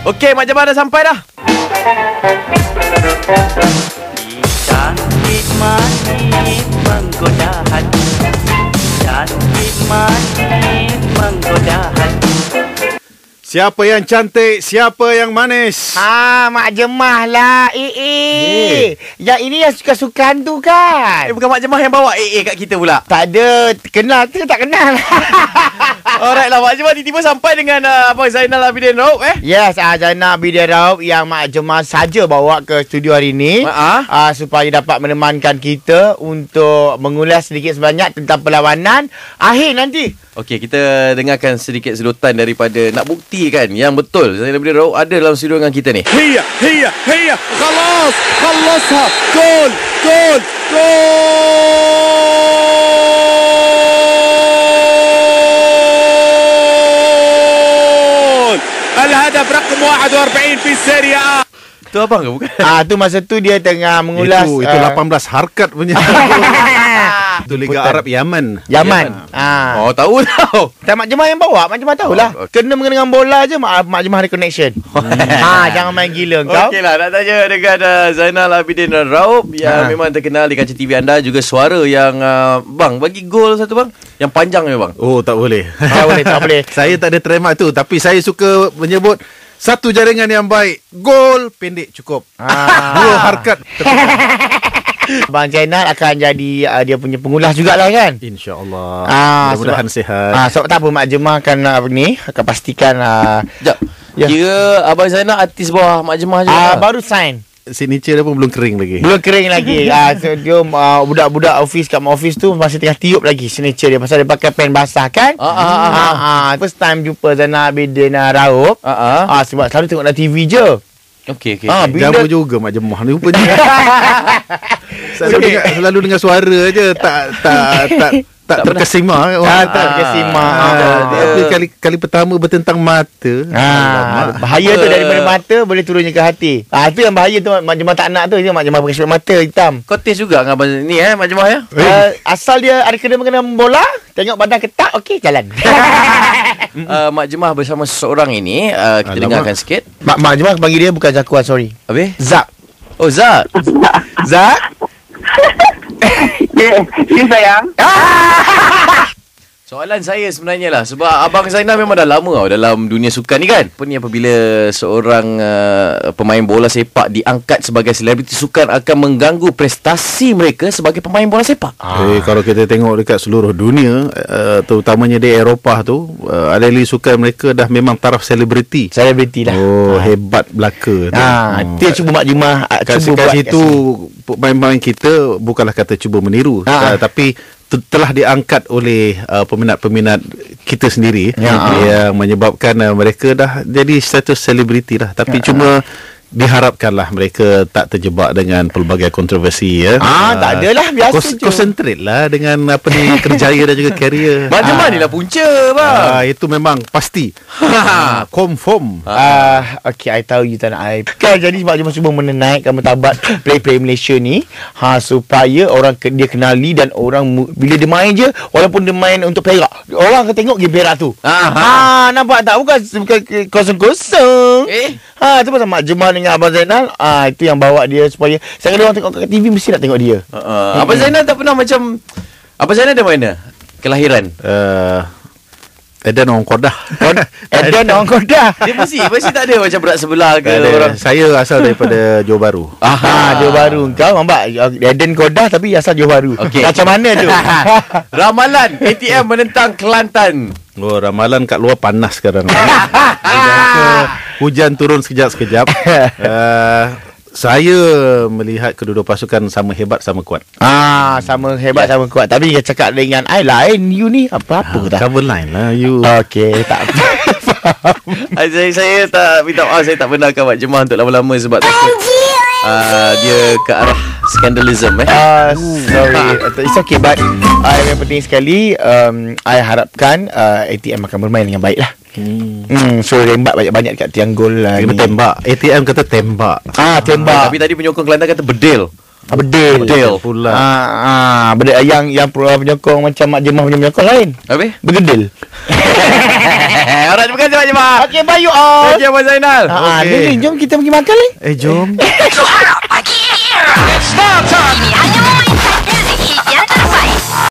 Okey, Mak Jamal dah sampai dah. Cantik manis menggoda hati, cantik manis menggoda hati. Siapa yang cantik, siapa yang manis? Mak Jemah lah. Yang ini yang suka-sukan tu kan. Bukan Mak Jamal yang bawa AA kat kita pula. Tak ada. Kenal tu tak kenal. Alright lah, Mak Jamal tiba-tiba sampai dengan Abang Zainal Abidin Raub Yes, Zainal Abidin Raub yang Mak Jemah saja bawa ke studio hari ni. Supaya dapat menemankan kita untuk mengulas sedikit sebanyak tentang perlawanan akhir nanti. Okey, kita dengarkan sedikit sedutan daripada nak buktikan yang betul Zainal Abidin Raub ada dalam studio dengan kita ni. Hiya خلاص خلصها جول جول جول الهدف رقم 41 في السيريا A. Tu abang ke bukan? Tu masa tu dia tengah mengulas Itu 18 harkat punya. Itu Liga Arab Yaman. Oh, tahu. Tak, Mak Jemah yang bawa. Mak Jemah tahulah. Kena dengan bola je Mak Jemah ada connection. Jangan main gila kau. Okeylah, nak tanya dengan Zainal Abidin Raub yang memang terkenal di kaca TV anda, juga suara yang bang bagi gol satu bang yang panjang ni bang. Oh, tak boleh. Tak boleh. Saya tak ada trademark tu, tapi saya suka menyebut satu jaringan yang baik, gol pendek cukup. Dua harkat. Abang Zainal akan jadi dia punya pengulas jugalah kan? InsyaAllah. Mudah-mudahan sihat. Sebab tak apa, Mak Jemah akan akan pastikan. Sekejap. Kira Abang Zainal artis bawah Mak Jemah je. Baru sign. Signature dia pun belum kering lagi. So dia budak-budak office kat office tu masih tengah tiup lagi signature dia pasal dia pakai pen basah kan. First time jumpa Zainal Abidin Raub. Sebab selalu tengok dalam TV je. Okey. Jamu juga Mak Jemah ni rupanya. Selalu dengar suara je, tak terkesima. Tapi kali pertama bertentang mata. Bahaya tu daripada mata boleh turunnya ke hati. Itu yang bahaya tu Mak Jemah tak nak tu. Mak Jemah pakai sebab mata hitam. Kau test juga dengan abang ni Mak Jemah ya? Asal dia ada kena mengenai bola, tengok badan ketak, okey jalan. Mak Jemah bersama seseorang ini, kita dengarkan sikit. Mak Jemah panggil dia bukan Zakuan, sorry. Habis? Zak. Oh, Zak. Zak. Ya sayang. Soalan saya sebenarnya lah, sebab Abang Zainal memang dah lama dalam dunia sukan ni kan. Apa ni apabila seorang pemain bola sepak diangkat sebagai selebriti sukan akan mengganggu prestasi mereka sebagai pemain bola sepak? Kalau kita tengok dekat seluruh dunia, terutamanya di Eropah tu, ahli sukan mereka dah memang taraf selebriti. Selebriti lah. Hebat belaka tu. Dia cuba Mak Jemah kat situ pemain-pemain kita bukanlah kata cuba meniru, tapi telah diangkat oleh peminat-peminat kita sendiri yang menyebabkan mereka dah jadi status selebriti lah. Tapi cuma diharapkanlah mereka tak terjebak dengan pelbagai kontroversi ya. Tak adalah, biasa je. Concentrate lah dengan kerjaya dan juga karier. Mak Jemah ni lah punca bang. Itu memang pasti. Confirm. Okay, I tahu you tak nak I. Kan jadi Mak Jemah cuba menaikkan martabat play Malaysia ni, supaya orang dia kenali, dan orang bila dia main je, walaupun dia main untuk Perak, orang akan tengok game Perak tu. Nampak tak? Bukan kosong-kosong. Tu pasal Mak Jemah dengan Abang Zainal, itu yang bawa dia supaya saya orang tengok kat TV mesti nak tengok dia. Abang Zainal tak pernah macam, Abang Zainal dari mana kelahiran? Edan orang Kodah. Edan orang Kodah. Dia mesti tak ada macam berat sebelah ke orang. Saya asal daripada Johor Bahru. Johor Bahru. Kau nampak Edan Kodah tapi asal Johor Bahru. Macam mana tu? Ramalan ATM menentang Kelantan. Ramalan kat luar panas sekarang. Hujan turun sekejap-sekejap. Saya melihat kedua-dua pasukan sama hebat, sama kuat. Sama hebat, sama kuat. Tapi dia cakap dengan I lain, you ni apa-apa tak? Cover line lah you. Okey, tak apa. Saya tak minta maaf, saya tak benarkan Mak Jemah untuk lama-lama sebab takut dia ke arah skandalism sorry. It's okay, but yang penting sekali, I harapkan ATM akan bermain dengan baik lah. So tembak banyak-banyak kat tiang gol lah. Kena tembak. ATM kata tembak. Tembak. Tapi tadi penyokong Kelantan kata bedil. Bedil pula. Bedil yang penyokong macam mak jemah punya penyokong lain. Habis? Bergedil. Alright, terima kasih Mak Jemaah. Okey, bye you all. Terima kasih Abang Zainal. Okey. Ni jom kita pergi makan ni. Jom.